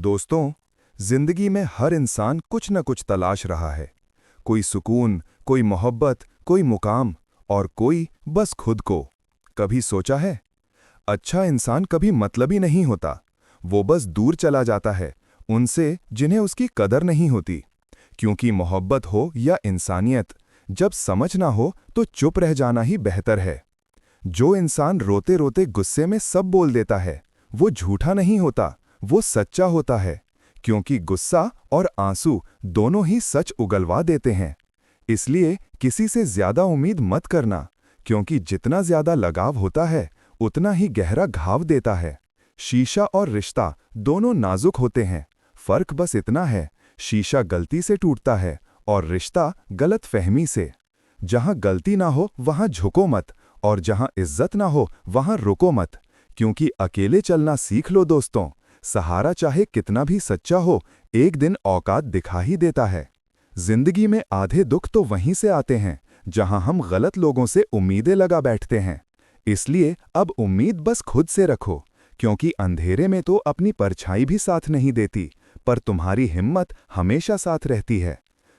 दोस्तों, जिंदगी में हर इंसान कुछ न कुछ तलाश रहा है। कोई सुकून, कोई मोहब्बत, कोई मुकाम और कोई बस खुद को। कभी सोचा है, अच्छा इंसान कभी मतलबी नहीं होता। वो बस दूर चला जाता है उनसे जिन्हें उसकी कदर नहीं होती। क्योंकि मोहब्बत हो या इंसानियत, जब समझ ना हो तो चुप रह जाना ही बेहतर है। जो इंसान रोते रोते गुस्से में सब बोल देता है, वो झूठा नहीं होता, वो सच्चा होता है। क्योंकि गुस्सा और आंसू दोनों ही सच उगलवा देते हैं। इसलिए किसी से ज्यादा उम्मीद मत करना, क्योंकि जितना ज्यादा लगाव होता है उतना ही गहरा घाव देता है। शीशा और रिश्ता दोनों नाजुक होते हैं, फर्क बस इतना है, शीशा गलती से टूटता है और रिश्ता गलत फहमी से। जहां गलती ना हो वहां झुको मत, और जहां इज्जत ना हो वहां रुको मत। क्योंकि अकेले चलना सीख लो दोस्तों, सहारा चाहे कितना भी सच्चा हो, एक दिन औकात दिखा ही देता है। जिंदगी में आधे दुख तो वहीं से आते हैं जहां हम गलत लोगों से उम्मीदें लगा बैठते हैं। इसलिए अब उम्मीद बस खुद से रखो, क्योंकि अंधेरे में तो अपनी परछाई भी साथ नहीं देती, पर तुम्हारी हिम्मत हमेशा साथ रहती है।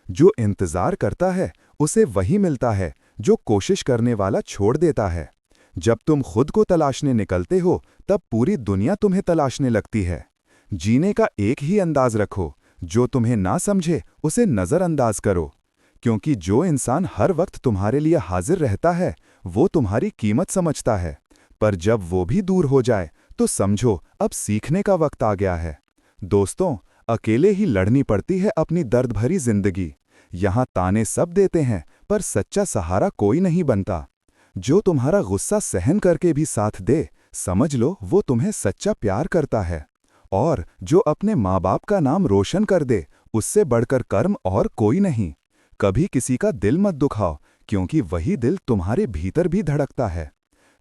जो इंतजार करता है उसे वही मिलता है जो कोशिश करने वाला छोड़ देता है। जब तुम खुद को तलाशने निकलते हो तब पूरी दुनिया तुम्हें तलाशने लगती है। जीने का एक ही अंदाज रखो, जो तुम्हें ना समझे उसे नज़रअंदाज करो। क्योंकि जो इंसान हर वक्त तुम्हारे लिए हाजिर रहता है वो तुम्हारी कीमत समझता है, पर जब वो भी दूर हो जाए तो समझो अब सीखने का वक्त आ गया है। दोस्तों, अकेले ही लड़नी पड़ती है अपनी दर्द भरी जिंदगी। यहाँ ताने सब देते हैं पर सच्चा सहारा कोई नहीं बनता। जो तुम्हारा गुस्सा सहन करके भी साथ दे, समझ लो वो तुम्हें सच्चा प्यार करता है। और जो अपने माँ बाप का नाम रोशन कर दे, उससे बढ़कर कर्म और कोई नहीं। कभी किसी का दिल मत दुखाओ, क्योंकि वही दिल तुम्हारे भीतर भी धड़कता है।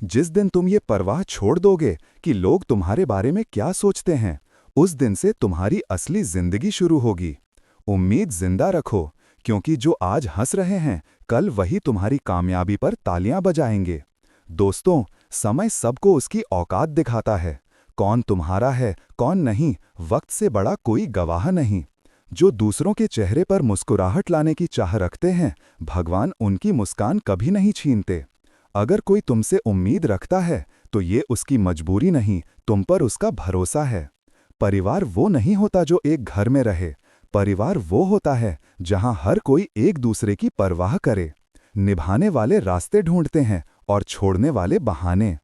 जिस दिन तुम ये परवाह छोड़ दोगे कि लोग तुम्हारे बारे में क्या सोचते हैं, उस दिन से तुम्हारी असली जिंदगी शुरू होगी। उम्मीद जिंदा रखो, क्योंकि जो आज हंस रहे हैं कल वही तुम्हारी कामयाबी पर तालियां बजाएंगे। दोस्तों, समय सबको उसकी औकात दिखाता है। कौन तुम्हारा है कौन नहीं, वक्त से बड़ा कोई गवाह नहीं। जो दूसरों के चेहरे पर मुस्कुराहट लाने की चाह रखते हैं, भगवान उनकी मुस्कान कभी नहीं छीनते। अगर कोई तुमसे उम्मीद रखता है तो ये उसकी मजबूरी नहीं, तुम पर उसका भरोसा है। परिवार वो नहीं होता जो एक घर में रहे, परिवार वो होता है जहां हर कोई एक दूसरे की परवाह करे। निभाने वाले रास्ते ढूंढते हैं और छोड़ने वाले बहाने।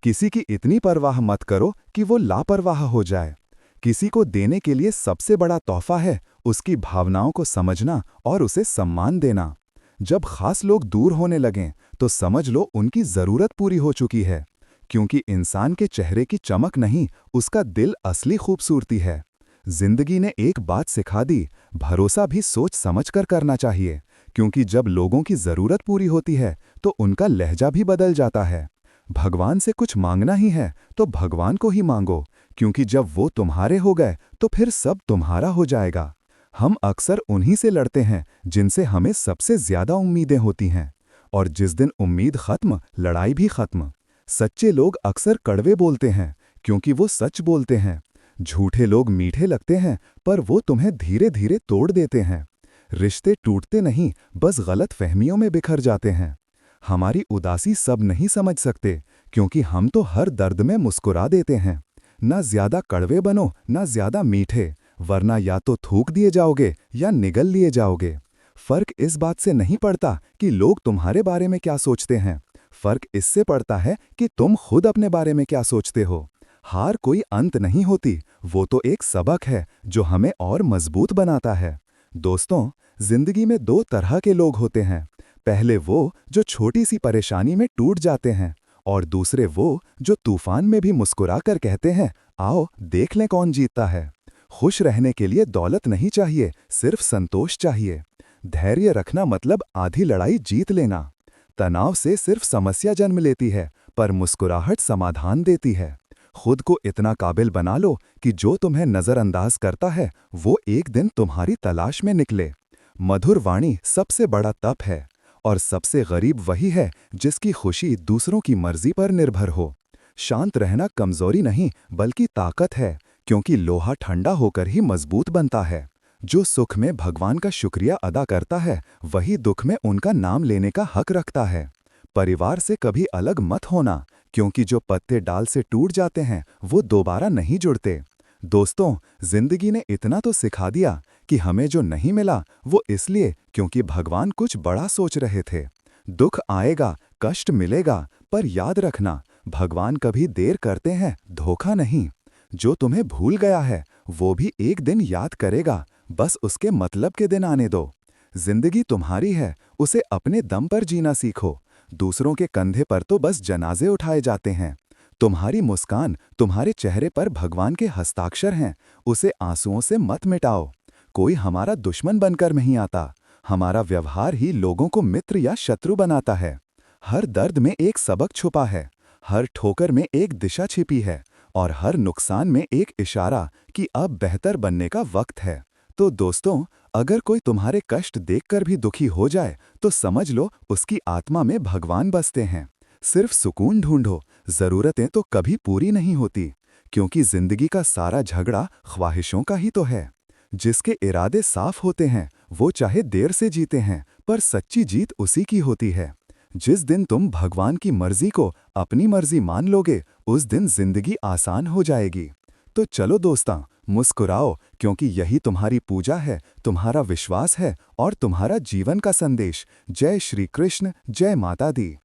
किसी की इतनी परवाह मत करो कि वो लापरवाह हो जाए। किसी को देने के लिए सबसे बड़ा तोहफा है उसकी भावनाओं को समझना और उसे सम्मान देना। जब खास लोग दूर होने लगें तो समझ लो उनकी ज़रूरत पूरी हो चुकी है। क्योंकि इंसान के चेहरे की चमक नहीं, उसका दिल असली खूबसूरती है। जिंदगी ने एक बात सिखा दी, भरोसा भी सोच समझकर करना चाहिए। क्योंकि जब लोगों की ज़रूरत पूरी होती है तो उनका लहजा भी बदल जाता है। भगवान से कुछ मांगना ही है तो भगवान को ही मांगो, क्योंकि जब वो तुम्हारे हो गए तो फिर सब तुम्हारा हो जाएगा। हम अक्सर उन्हीं से लड़ते हैं जिनसे हमें सबसे ज्यादा उम्मीदें होती हैं, और जिस दिन उम्मीद खत्म, लड़ाई भी खत्म। सच्चे लोग अक्सर कड़वे बोलते हैं क्योंकि वो सच बोलते हैं। झूठे लोग मीठे लगते हैं पर वो तुम्हें धीरे धीरे तोड़ देते हैं। रिश्ते टूटते नहीं, बस गलत फहमियों में बिखर जाते हैं। हमारी उदासी सब नहीं समझ सकते, क्योंकि हम तो हर दर्द में मुस्कुरा देते हैं। ना ज्यादा कड़वे बनो ना ज्यादा मीठे, वरना या तो थूक दिए जाओगे या निगल लिए जाओगे। फर्क इस बात से नहीं पड़ता कि लोग तुम्हारे बारे में क्या सोचते हैं, फर्क इससे पड़ता है कि तुम खुद अपने बारे में क्या सोचते हो। हार कोई अंत नहीं होती, वो तो एक सबक है जो हमें और मजबूत बनाता है। दोस्तों, जिंदगी में दो तरह के लोग होते हैं। पहले वो जो छोटी सी परेशानी में टूट जाते हैं, और दूसरे वो जो तूफान में भी मुस्कुरा कर कहते हैं, आओ देख लें कौन जीतता है। खुश रहने के लिए दौलत नहीं चाहिए, सिर्फ संतोष चाहिए। धैर्य रखना मतलब आधी लड़ाई जीत लेना। तनाव से सिर्फ समस्या जन्म लेती है, पर मुस्कुराहट समाधान देती है। खुद को इतना काबिल बना लो कि जो तुम्हें नज़रअंदाज करता है वो एक दिन तुम्हारी तलाश में निकले। मधुर वाणी सबसे बड़ा तप है, और सबसे गरीब वही है जिसकी खुशी दूसरों की मर्जी पर निर्भर हो। शांत रहना कमजोरी नहीं बल्कि ताकत है, क्योंकि लोहा ठंडा होकर ही मजबूत बनता है। जो सुख में भगवान का शुक्रिया अदा करता है, वही दुख में उनका नाम लेने का हक रखता है। परिवार से कभी अलग मत होना, क्योंकि जो पत्ते डाल से टूट जाते हैं वो दोबारा नहीं जुड़ते। दोस्तों, जिंदगी ने इतना तो सिखा दिया कि हमें जो नहीं मिला वो इसलिए क्योंकि भगवान कुछ बड़ा सोच रहे थे। दुख आएगा, कष्ट मिलेगा, पर याद रखना, भगवान कभी देर करते हैं, धोखा नहीं। जो तुम्हें भूल गया है वो भी एक दिन याद करेगा, बस उसके मतलब के दिन आने दो। जिंदगी तुम्हारी है, उसे अपने दम पर जीना सीखो। दूसरों के कंधे पर तो बस जनाजे उठाए जाते हैं। तुम्हारी मुस्कान, तुम्हारे चेहरे पर भगवान के हस्ताक्षर हैं, उसे आंसुओं से मत मिटाओ। कोई हमारा दुश्मन बनकर नहीं आता, हमारा व्यवहार ही लोगों को मित्र या शत्रु बनाता है। हर दर्द में एक सबक छुपा है, हर ठोकर में एक दिशा छिपी है, और हर नुकसान में एक इशारा कि अब बेहतर बनने का वक्त है। तो दोस्तों, अगर कोई तुम्हारे कष्ट देखकर भी दुखी हो जाए, तो समझ लो उसकी आत्मा में भगवान बसते हैं। सिर्फ सुकून ढूंढो, जरूरतें तो कभी पूरी नहीं होती, क्योंकि जिंदगी का सारा झगड़ा ख्वाहिशों का ही तो है। जिसके इरादे साफ होते हैं वो चाहे देर से जीते हैं, पर सच्ची जीत उसी की होती है। जिस दिन तुम भगवान की मर्जी को अपनी मर्जी मान लोगे, उस दिन जिंदगी आसान हो जाएगी। तो चलो दोस्तां, मुस्कुराओ, क्योंकि यही तुम्हारी पूजा है, तुम्हारा विश्वास है और तुम्हारा जीवन का संदेश। जय श्री कृष्ण, जय माता दी।